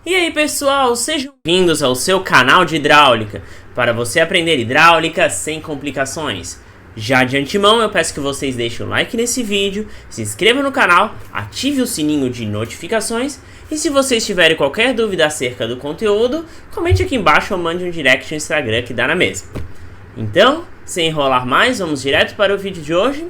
E aí pessoal, sejam bem-vindos ao seu canal de hidráulica, para você aprender hidráulica sem complicações. Já de antemão eu peço que vocês deixem o like nesse vídeo, se inscrevam no canal, ative o sininho de notificações e se vocês tiverem qualquer dúvida acerca do conteúdo, comente aqui embaixo ou mande um direct no Instagram que dá na mesma. Então, sem enrolar mais, vamos direto para o vídeo de hoje?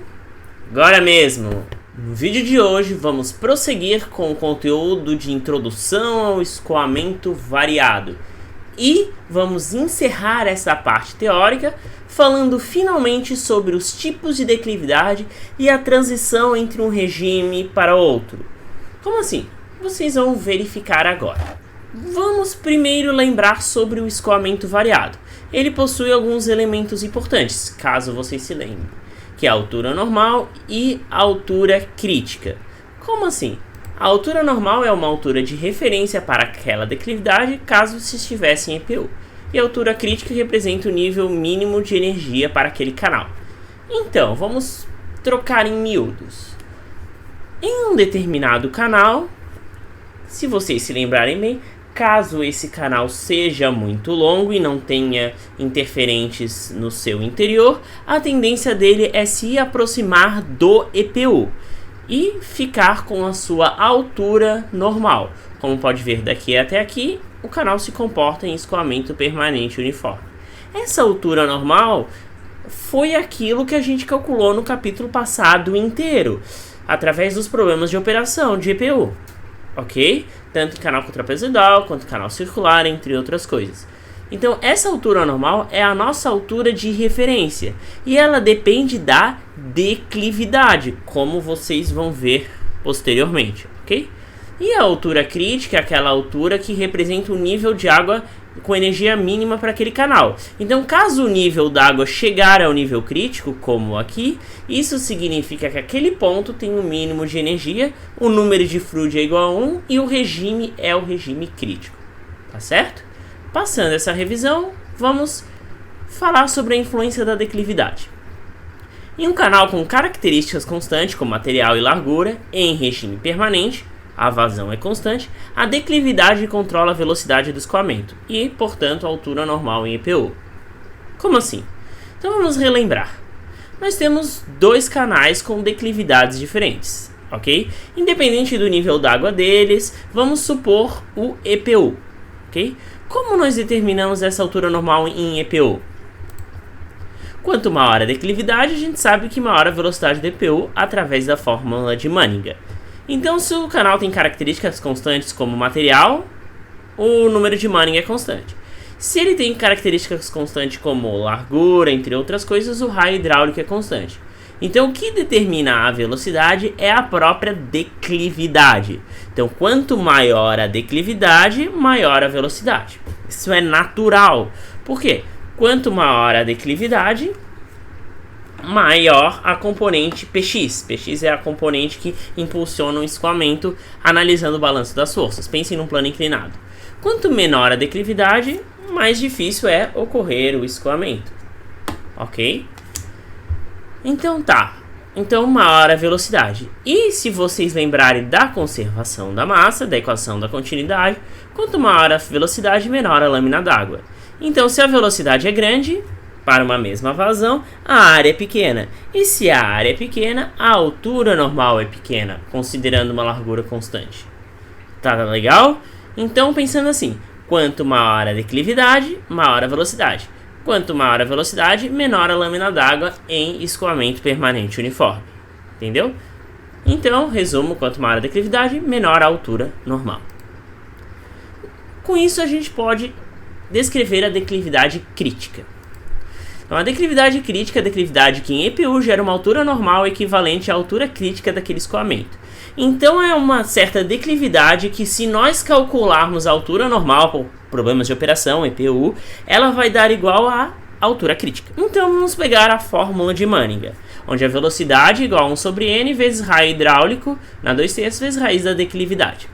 Agora mesmo! No vídeo de hoje vamos prosseguir com o conteúdo de introdução ao escoamento variado e vamos encerrar essa parte teórica falando finalmente sobre os tipos de declividade e a transição entre um regime para outro. Como assim? Vocês vão verificar agora. Vamos primeiro lembrar sobre o escoamento variado. Ele possui alguns elementos importantes, caso vocês se lembrem, que é a altura normal e a altura crítica. Como assim? A altura normal é uma altura de referência para aquela declividade caso se estivesse em EPU. E a altura crítica representa o nível mínimo de energia para aquele canal. Então, vamos trocar em miúdos. Em um determinado canal, se vocês se lembrarem bem, caso esse canal seja muito longo e não tenha interferentes no seu interior, a tendência dele é se aproximar do EPU e ficar com a sua altura normal. Como pode ver daqui até aqui, o canal se comporta em escoamento permanente uniforme. Essa altura normal foi aquilo que a gente calculou no capítulo passado inteiro, através dos problemas de operação de EPU. Ok? Tanto canal trapezoidal quanto canal circular, entre outras coisas. Então, essa altura normal é a nossa altura de referência e ela depende da declividade, como vocês vão ver posteriormente, ok? E a altura crítica é aquela altura que representa o nível de água com energia mínima para aquele canal. Então, caso o nível da água chegar ao nível crítico, como aqui, isso significa que aquele ponto tem um mínimo de energia, o número de Froude é igual a 1 e o regime é o regime crítico. Tá certo? Passando essa revisão, vamos falar sobre a influência da declividade. Em um canal com características constantes, como material e largura, em regime permanente, a vazão é constante, a declividade controla a velocidade do escoamento e, portanto, a altura normal em EPU. Como assim? Então vamos relembrar. Nós temos dois canais com declividades diferentes, ok? Independente do nível d'água deles, vamos supor o EPU, ok? Como nós determinamos essa altura normal em EPU? Quanto maior a declividade, a gente sabe que maior a velocidade do EPU através da fórmula de Manninger. Então, se o canal tem características constantes como material, o número de Manning é constante. Se ele tem características constantes como largura, entre outras coisas, o raio hidráulico é constante. Então, o que determina a velocidade é a própria declividade. Então, quanto maior a declividade, maior a velocidade. Isso é natural. Por quê? Quanto maior a declividade, maior a componente Px. Px é a componente que impulsiona o escoamento analisando o balanço das forças. Pensem num plano inclinado. Quanto menor a declividade, mais difícil é ocorrer o escoamento. Ok? Então tá. Então maior a velocidade. E se vocês lembrarem da conservação da massa, da equação da continuidade, quanto maior a velocidade, menor a lâmina d'água. Então se a velocidade é grande, para uma mesma vazão, a área é pequena. E se a área é pequena, a altura normal é pequena, considerando uma largura constante. Tá legal? Então, pensando assim, quanto maior a declividade, maior a velocidade. Quanto maior a velocidade, menor a lâmina d'água em escoamento permanente uniforme. Entendeu? Então, resumo, quanto maior a declividade, menor a altura normal. Com isso, a gente pode descrever a declividade crítica. Então, a declividade crítica é a declividade que em EPU gera uma altura normal equivalente à altura crítica daquele escoamento. Então, é uma certa declividade que, se nós calcularmos a altura normal por problemas de operação, EPU, ela vai dar igual à altura crítica. Então, vamos pegar a fórmula de Manninger, onde a velocidade é igual a 1 sobre n vezes raio hidráulico na 2/3 vezes raiz da declividade.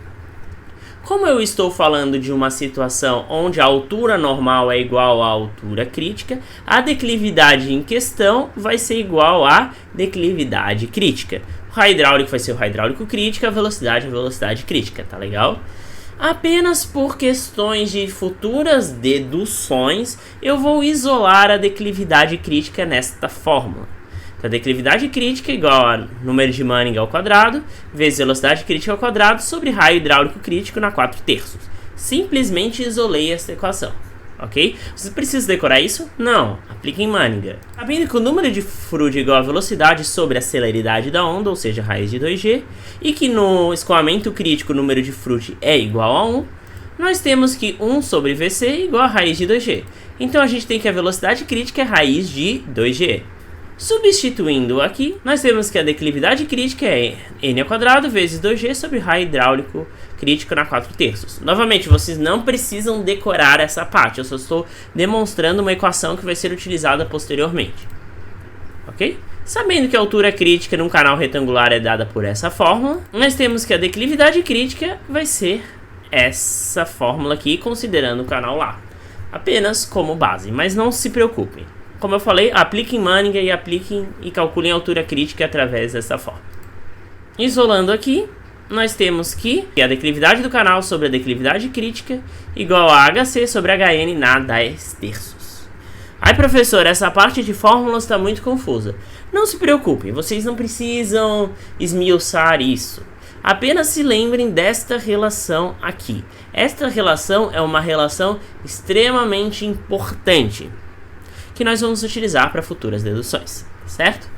Como eu estou falando de uma situação onde a altura normal é igual à altura crítica, a declividade em questão vai ser igual à declividade crítica. O raio hidráulico vai ser o raio hidráulico crítico, a velocidade crítica, tá legal? Apenas por questões de futuras deduções, eu vou isolar a declividade crítica nesta fórmula. Então, a declividade crítica é igual a número de Manning ao quadrado, vezes velocidade crítica ao quadrado, sobre raio hidráulico crítico na 4/3. Simplesmente isolei esta equação, ok? Você precisa decorar isso? Não, aplique em Manning. Sabendo que o número de Froude é igual a velocidade sobre a celeridade da onda, ou seja, raiz de 2g, e que no escoamento crítico o número de Froude é igual a 1, nós temos que 1 sobre Vc é igual a raiz de 2g. Então a gente tem que a velocidade crítica é raiz de 2g. Substituindo aqui, nós temos que a declividade crítica é n ao quadrado vezes 2g sobre raio hidráulico crítico na 4/3. Novamente, vocês não precisam decorar essa parte, eu só estou demonstrando uma equação que vai ser utilizada posteriormente. Ok? Sabendo que a altura crítica num canal retangular é dada por essa fórmula, nós temos que a declividade crítica vai ser essa fórmula aqui, considerando o canal lá, apenas como base, mas não se preocupem. Como eu falei, apliquem Manning e calculem a altura crítica através dessa forma. Isolando aqui, nós temos que a declividade do canal sobre a declividade crítica igual a HC sobre HN na 10/3. Ai, professor, essa parte de fórmulas está muito confusa. Não se preocupem, vocês não precisam esmiuçar isso. Apenas se lembrem desta relação aqui. Esta relação é uma relação extremamente importante, que nós vamos utilizar para futuras deduções, certo?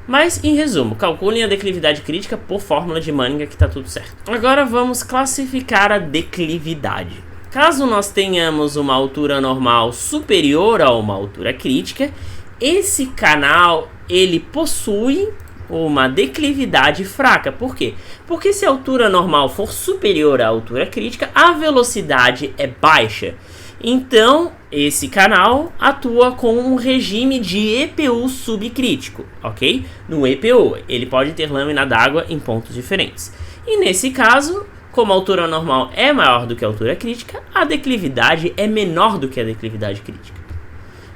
Mas, em resumo, calculem a declividade crítica por fórmula de Manning, que está tudo certo. Agora vamos classificar a declividade. Caso nós tenhamos uma altura normal superior a uma altura crítica, esse canal ele possui uma declividade fraca. Por quê? Porque se a altura normal for superior à altura crítica, a velocidade é baixa. Então, esse canal atua com um regime de EPU subcrítico, ok? No EPU, ele pode ter lâmina d'água em pontos diferentes. E nesse caso, como a altura normal é maior do que a altura crítica, a declividade é menor do que a declividade crítica.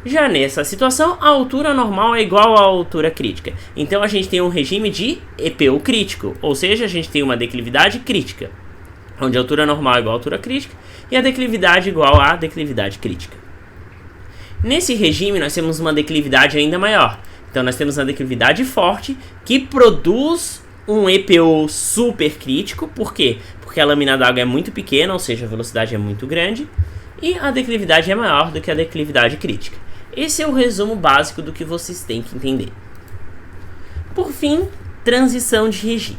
Já nessa situação, a altura normal é igual à altura crítica. Então, a gente tem um regime de EPU crítico, ou seja, a gente tem uma declividade crítica, onde a altura normal é igual à altura crítica e a declividade igual à declividade crítica. Nesse regime, nós temos uma declividade ainda maior. Então, nós temos uma declividade forte que produz um EPU supercrítico. Por quê? Porque a lâmina d'água é muito pequena, ou seja, a velocidade é muito grande, e a declividade é maior do que a declividade crítica. Esse é o resumo básico do que vocês têm que entender. Por fim, transição de regime.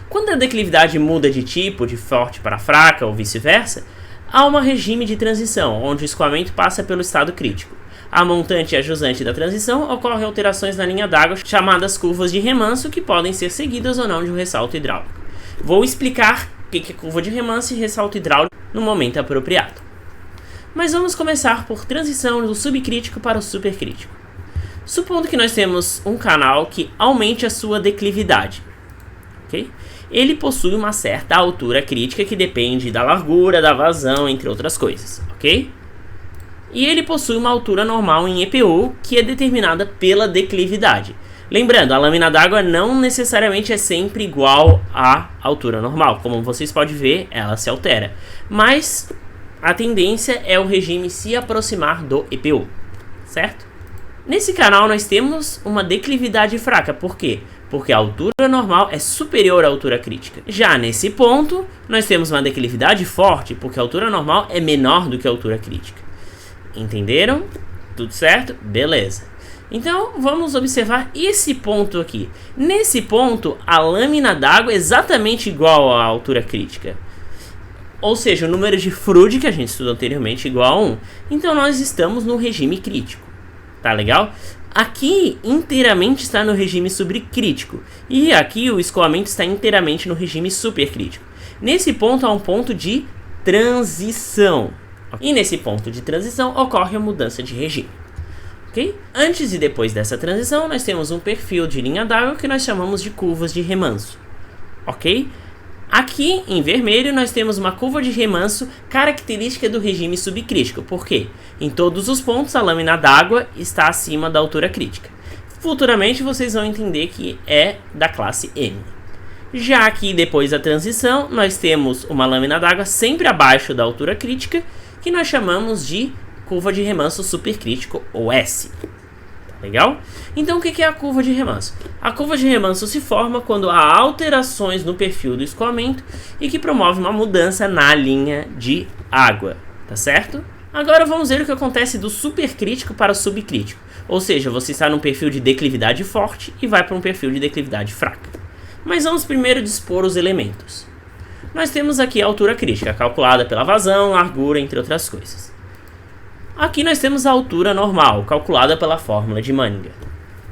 Quando a declividade muda de tipo, de forte para fraca ou vice-versa, há um regime de transição, onde o escoamento passa pelo estado crítico. A montante e a jusante da transição ocorrem alterações na linha d'água, chamadas curvas de remanso, que podem ser seguidas ou não de um ressalto hidráulico. Vou explicar o que é curva de remanso e ressalto hidráulico no momento apropriado. Mas vamos começar por transição do subcrítico para o supercrítico. Supondo que nós temos um canal que aumente a sua declividade, ok? Ele possui uma certa altura crítica que depende da largura, da vazão, entre outras coisas, ok? E ele possui uma altura normal em EPU, que é determinada pela declividade. Lembrando, a lâmina d'água não necessariamente é sempre igual à altura normal. Como vocês podem ver, ela se altera. Mas a tendência é o regime se aproximar do EPU, certo? Nesse canal nós temos uma declividade fraca. Por quê? Porque a altura normal é superior à altura crítica. Já nesse ponto, nós temos uma declividade forte, porque a altura normal é menor do que a altura crítica. Entenderam? Tudo certo? Beleza. Então, vamos observar esse ponto aqui. Nesse ponto, a lâmina d'água é exatamente igual à altura crítica. Ou seja, o número de Froude, que a gente estudou anteriormente, é igual a 1. Então, nós estamos no regime crítico. Tá legal? Aqui, inteiramente está no regime subcrítico. E aqui, o escoamento está inteiramente no regime supercrítico. Nesse ponto, há um ponto de transição. E nesse ponto de transição, ocorre a mudança de regime. Okay? Antes e depois dessa transição, nós temos um perfil de linha d'água que nós chamamos de curvas de remanso. Ok? Aqui, em vermelho, nós temos uma curva de remanso característica do regime subcrítico. Por quê? Em todos os pontos, a lâmina d'água está acima da altura crítica. Futuramente, vocês vão entender que é da classe M. Já que depois da transição, nós temos uma lâmina d'água sempre abaixo da altura crítica, que nós chamamos de curva de remanso supercrítico, ou S. Tá legal? Então o que é a curva de remanso? A curva de remanso se forma quando há alterações no perfil do escoamento e que promove uma mudança na linha de água, tá certo? Agora vamos ver o que acontece do supercrítico para o subcrítico, ou seja, você está num perfil de declividade forte e vai para um perfil de declividade fraca. Mas vamos primeiro dispor os elementos. Nós temos aqui a altura crítica, calculada pela vazão, largura, entre outras coisas. Aqui nós temos a altura normal, calculada pela fórmula de Manninger.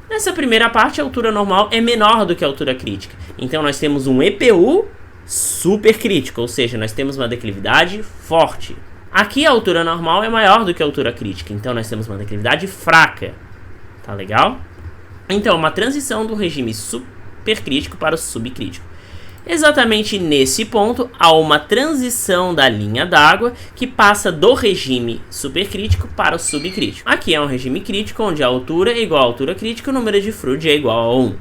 Nessa primeira parte, a altura normal é menor do que a altura crítica. Então nós temos um EPU supercrítico, ou seja, nós temos uma declividade forte. Aqui a altura normal é maior do que a altura crítica, então nós temos uma declividade fraca. Tá legal? Então, uma transição do regime supercrítico para o subcrítico. Exatamente nesse ponto, há uma transição da linha d'água que passa do regime supercrítico para o subcrítico. Aqui é um regime crítico, onde a altura é igual à altura crítica e o número de Froude é igual a 1.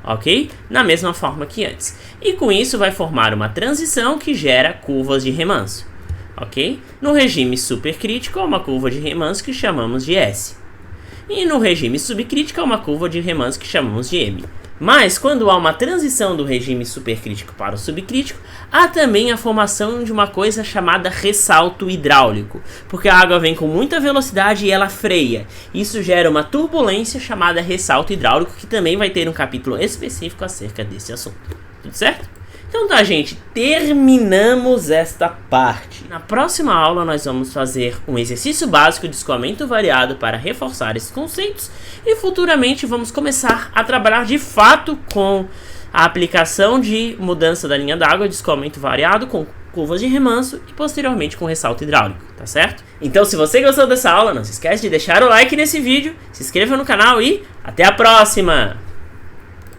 Ok? Na mesma forma que antes. E com isso vai formar uma transição que gera curvas de remanso. Ok? No regime supercrítico, há uma curva de remanso que chamamos de S. E no regime subcrítico, há uma curva de remanso que chamamos de M. Mas, quando há uma transição do regime supercrítico para o subcrítico, há também a formação de uma coisa chamada ressalto hidráulico, porque a água vem com muita velocidade e ela freia. Isso gera uma turbulência chamada ressalto hidráulico, que também vai ter um capítulo específico acerca desse assunto. Tudo certo? Então tá, gente, terminamos esta parte. Na próxima aula nós vamos fazer um exercício básico de escoamento variado para reforçar esses conceitos e futuramente vamos começar a trabalhar de fato com a aplicação de mudança da linha d'água de escoamento variado com curvas de remanso e posteriormente com ressalto hidráulico, tá certo? Então se você gostou dessa aula, não se esquece de deixar o like nesse vídeo, se inscreva no canal e até a próxima!